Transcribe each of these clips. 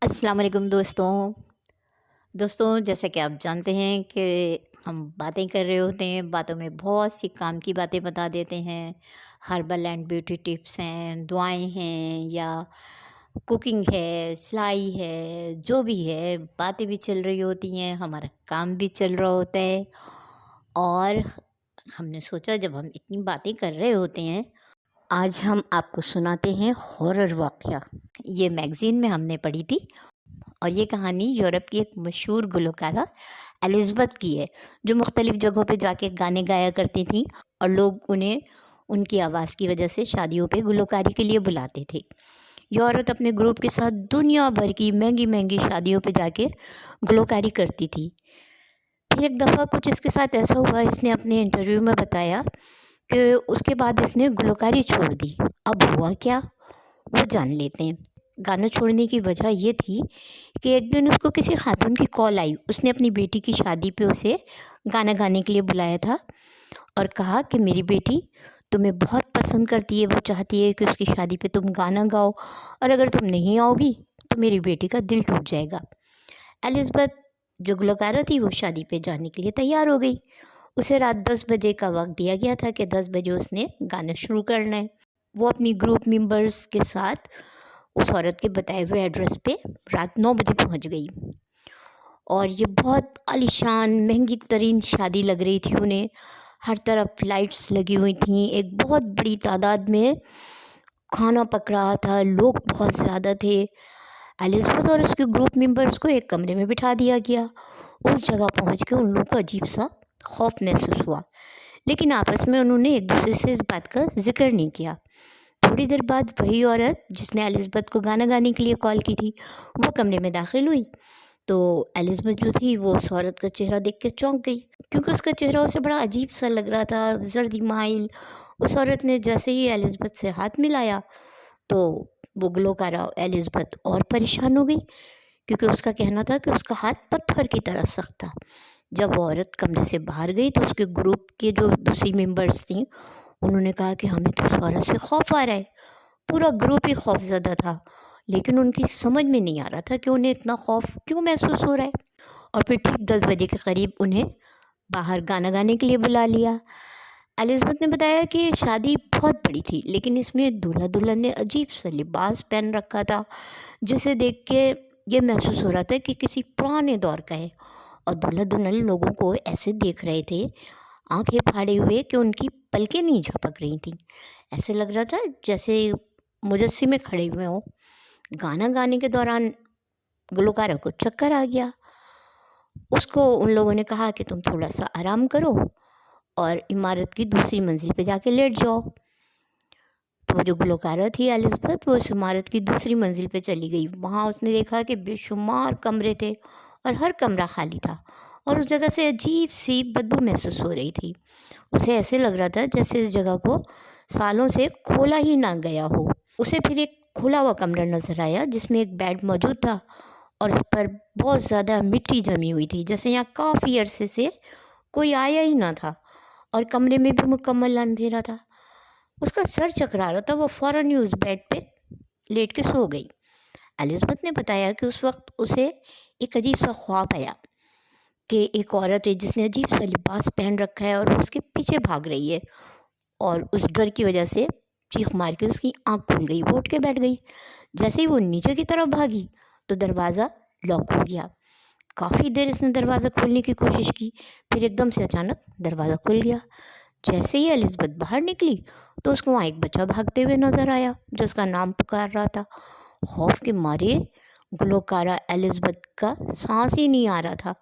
السلام علیکم دوستوں جیسا کہ آپ جانتے ہیں کہ ہم باتیں کر رہے ہوتے ہیں، باتوں میں بہت سی کام کی باتیں بتا دیتے ہیں، ہربل اینڈ بیوٹی ٹپس ہیں، دعائیں ہیں یا کوکنگ ہے، سلائی ہے، جو بھی ہے باتیں بھی چل رہی ہوتی ہیں، ہمارا کام بھی چل رہا ہوتا ہے۔ اور ہم نے سوچا جب ہم اتنی باتیں کر رہے ہوتے ہیں، آج ہم آپ کو سناتے ہیں ہارر واقعہ۔ یہ میگزین میں ہم نے پڑھی تھی اور یہ کہانی یورپ کی ایک مشہور گلوکارہ الزبتھ کی ہے، جو مختلف جگہوں پہ جا کے گانے گایا کرتی تھیں اور لوگ انہیں ان کی آواز کی وجہ سے شادیوں پہ گلوکاری کے لیے بلاتے تھے۔ یہ عورت اپنے گروپ کے ساتھ دنیا بھر کی مہنگی مہنگی شادیوں پہ جا کے گلوکاری کرتی تھی۔ پھر ایک دفعہ کچھ اس کے ساتھ ایسا ہوا، اس نے اپنے انٹرویو میں بتایا کہ اس کے بعد اس نے گلوکاری چھوڑ دی۔ اب ہوا کیا وہ جان لیتے ہیں۔ گانا چھوڑنے کی وجہ یہ تھی کہ ایک دن اس کو کسی خاتون کی کال آئی۔ اس نے اپنی بیٹی کی شادی پہ اسے گانا گانے کے لیے بلایا تھا اور کہا کہ میری بیٹی تمہیں بہت پسند کرتی ہے، وہ چاہتی ہے کہ اس کی شادی پہ تم گانا گاؤ، اور اگر تم نہیں آؤ گی تو میری بیٹی کا دل ٹوٹ جائے گا۔ الزبتھ جو گلوکارہ تھی وہ شادی پہ جانے کے لیے تیار ہو گئی۔ اسے رات 10 بجے کا وقت دیا گیا تھا کہ 10 بجے اس نے گانا شروع کرنا ہے۔ وہ اپنی گروپ ممبرز کے ساتھ اس عورت کے بتائے ہوئے ایڈریس پہ رات 9 بجے پہنچ گئی، اور یہ بہت عالیشان مہنگی ترین شادی لگ رہی تھی انہیں۔ ہر طرف لائٹس لگی ہوئی تھیں، ایک بہت بڑی تعداد میں کھانا پک رہا تھا، لوگ بہت زیادہ تھے۔ الزبتھ اور اس کے گروپ ممبرز کو ایک کمرے میں بٹھا دیا گیا۔ اس جگہ پہنچ کے ان لوگوں کو عجیب سا خوف محسوس ہوا، لیکن آپس میں انہوں نے ایک دوسرے سے اس بات کا ذکر نہیں کیا۔ تھوڑی دیر بعد وہی عورت جس نے الزبتھ کو گانا گانے کے لیے کال کی تھی وہ کمرے میں داخل ہوئی، تو الزبتھ جو تھی وہ اس عورت کا چہرہ دیکھ کے چونک گئی، کیونکہ اس کا چہرہ اسے بڑا عجیب سا لگ رہا تھا، زردی مائل۔ اس عورت نے جیسے ہی الزبتھ سے ہاتھ ملایا تو وہ گلوکارہ الزبتھ اور پریشان ہو گئی، کیونکہ اس کا کہنا تھا کہ اس کا ہاتھ پتھر کی طرح سخت تھا۔ جب وہ عورت کمرے سے باہر گئی تو اس کے گروپ کے جو دوسری ممبرز تھیں انہوں نے کہا کہ ہمیں تو اس عورت سے خوف آ رہا ہے۔ پورا گروپ ہی خوف زدہ تھا، لیکن ان کی سمجھ میں نہیں آ رہا تھا کہ انہیں اتنا خوف کیوں محسوس ہو رہا ہے۔ اور پھر ٹھیک 10 بجے کے قریب انہیں باہر گانا گانے کے لیے بلا لیا۔ الزبتھ نے بتایا کہ یہ شادی بہت بڑی تھی، لیکن اس میں دولہا دلہن نے عجیب سا لباس پہن رکھا تھا، جسے دیکھ کے یہ محسوس ہو رہا تھا کہ کسی پرانے دور کا ہے، اور دولہا دلہن لوگوں کو ایسے دیکھ رہے تھے آنکھیں پھاڑے ہوئے کہ ان کی پلکیں نہیں جھپک رہی تھیں۔ ایسے لگ رہا تھا جیسے مجسمے کھڑے ہوئے ہوں۔ گانا گانے کے دوران گلوکارہ کو چکر آ گیا۔ اس کو ان لوگوں نے کہا کہ تم تھوڑا سا آرام کرو اور عمارت کی دوسری منزل پہ جا کے لیٹ جاؤ۔ تو جو گلوکارہ تھی الزبتھ وہ اس عمارت کی دوسری منزل پہ چلی گئی۔ وہاں اس نے دیکھا کہ بے شمار کمرے تھے اور ہر کمرہ خالی تھا، اور اس جگہ سے عجیب سی بدبو محسوس ہو رہی تھی۔ اسے ایسے لگ رہا تھا جیسے اس جگہ کو سالوں سے کھولا ہی نہ گیا ہو۔ اسے پھر ایک کھلا ہوا کمرہ نظر آیا جس میں ایک بیڈ موجود تھا، اور اس پر بہت زیادہ مٹی جمی ہوئی تھی، جیسے یہاں کافی عرصے سے کوئی آیا ہی نہ تھا، اور کمرے میں بھی مکمل اندھیرا تھا۔ اس کا سر چکرا رہا تھا، وہ فوراً ہی اس بیڈ پہ لیٹ کے سو گئی۔ الزبتھ نے بتایا کہ اس وقت اسے ایک عجیب سا خواب آیا کہ ایک عورت ہے جس نے عجیب سا لباس پہن رکھا ہے اور وہ اس کے پیچھے بھاگ رہی ہے، اور اس ڈر کی وجہ سے چیخ مار کے اس کی آنکھ کھل گئی، وہ اٹھ کے بیٹھ گئی۔ جیسے ہی وہ نیچے کی طرف بھاگی تو دروازہ لاک ہو گیا۔ کافی دیر اس نے دروازہ کھولنے کی کوشش کی، پھر ایک دم سے اچانک دروازہ کھل گیا۔ جیسے ہی الزبتھ باہر نکلی تو اس کو وہاں ایک بچہ بھاگتے ہوئے نظر آیا جو اس کا نام پکار رہا تھا۔ خوف کے مارے گلوکارہ الزبتھ کا سانس ہی نہیں آ رہا تھا۔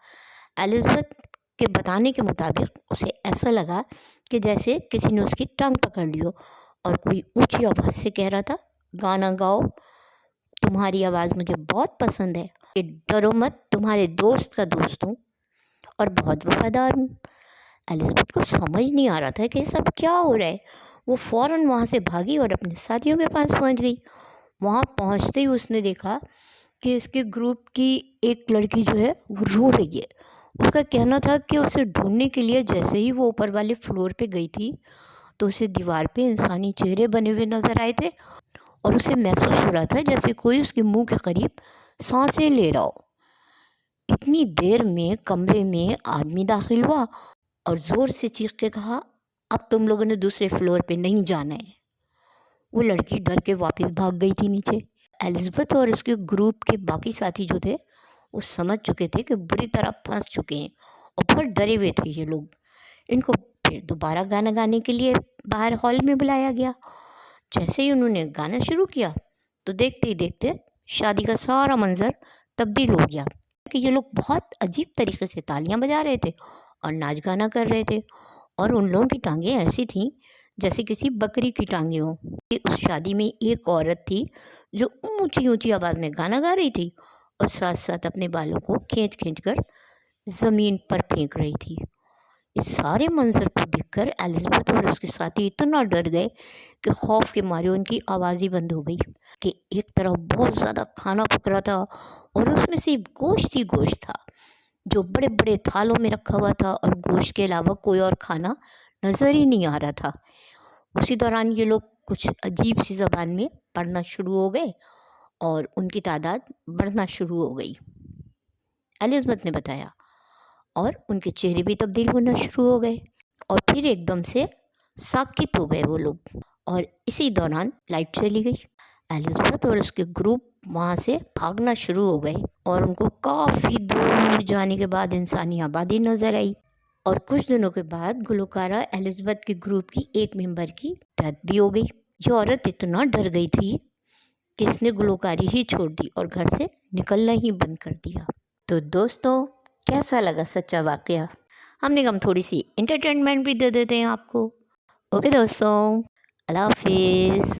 الزبتھ کے بتانے کے مطابق اسے ایسا لگا کہ جیسے کسی نے اس کی ٹانگ پکڑ لی ہو، اور کوئی اونچی آواز سے کہہ رہا تھا، گانا گاؤ، تمہاری آواز مجھے بہت پسند ہے، ڈرو مت، تمہارے دوست کا دوست ہوں اور بہت وفادار ہوں۔ الزبتھ کو سمجھ نہیں آ رہا تھا کہ یہ سب کیا ہو رہا ہے۔ وہ فوراً وہاں سے بھاگی اور اپنے ساتھیوں کے پاس پہنچ گئی۔ وہاں پہنچتے ہی اس نے دیکھا کہ اس کے گروپ کی ایک لڑکی جو ہے وہ رو رہی ہے۔ اس کا کہنا تھا کہ اسے ڈھونڈنے کے لیے جیسے ہی وہ اوپر والے فلور پہ گئی تھی تو اسے دیوار پہ انسانی چہرے بنے ہوئے نظر آئے تھے، اور اسے محسوس ہو رہا تھا جیسے کوئی اس کے منہ کے قریب سانسیں لے رہا ہو۔ اتنی دیر میں کمرے میں آدمی داخل ہوا اور زور سے چیخ کے کہا، اب تم لوگوں نے دوسرے فلور پہ نہیں جانا ہے۔ وہ لڑکی ڈر کے واپس بھاگ گئی تھی نیچے۔ الزبتھ اور اس کے گروپ کے باقی ساتھی جو تھے وہ سمجھ چکے تھے کہ بری طرح پھنس چکے ہیں اور بہت ڈرے ہوئے تھے یہ لوگ۔ ان کو پھر دوبارہ گانا گانے کے لیے باہر ہال میں بلایا گیا۔ جیسے ہی انہوں نے گانا شروع کیا تو دیکھتے ہی دیکھتے شادی کا سارا منظر تبدیل ہو گیا کہ یہ لوگ بہت عجیب طریقے سے تالیاں بجا رہے تھے اور ناچ گانا کر رہے تھے، اور ان لوگوں کی ٹانگیں ایسی تھیں جیسے کسی بکری کی ٹانگیں ہوں۔ اس شادی میں ایک عورت تھی جو اونچی اونچی آواز میں گانا گا رہی تھی اور ساتھ ساتھ اپنے بالوں کو کھینچ کھینچ کر زمین پر پھینک رہی تھی۔ اس سارے منظر کو دیکھ کر الزبتھ اور اس کے ساتھی اتنا ڈر گئے کہ خوف کے مارے ان کی آواز ہی بند ہو گئی کہ ایک طرف بہت زیادہ کھانا پک رہا تھا اور اس میں صرف گوشت ہی گوشت تھا جو بڑے بڑے تھالوں میں رکھا ہوا تھا، اور گوشت کے علاوہ کوئی اور کھانا نظر ہی نہیں آ رہا تھا۔ اسی دوران یہ لوگ کچھ عجیب سی زبان میں پڑھنا شروع ہو گئے اور ان کی تعداد بڑھنا شروع ہو گئی، الزبتھ نے بتایا، اور ان کے چہرے بھی تبدیل ہونا شروع ہو گئے اور پھر ایک دم سے ساکت ہو گئے وہ لوگ، اور اسی دوران لائٹ چلی گئی۔ الزبتھ اور اس کے گروپ وہاں سے بھاگنا شروع ہو گئے اور ان کو کافی دور جانے کے بعد انسانی آبادی نظر آئی، اور کچھ دنوں کے بعد گلوکارہ الزبتھ کے گروپ کی ایک ممبر کی ڈیتھ بھی ہو گئی۔ یہ عورت اتنا ڈر گئی تھی کہ اس نے گلوکاری ہی چھوڑ دی اور گھر سے نکلنا ہی بند کر دیا۔ تو دوستوں، کیسا لگا سچا واقعہ؟ ہم نے کم تھوڑی سی انٹرٹینمنٹ بھی دے دیتے ہیں آپ کو۔ اوکے دوستوں، اللہ حافظ۔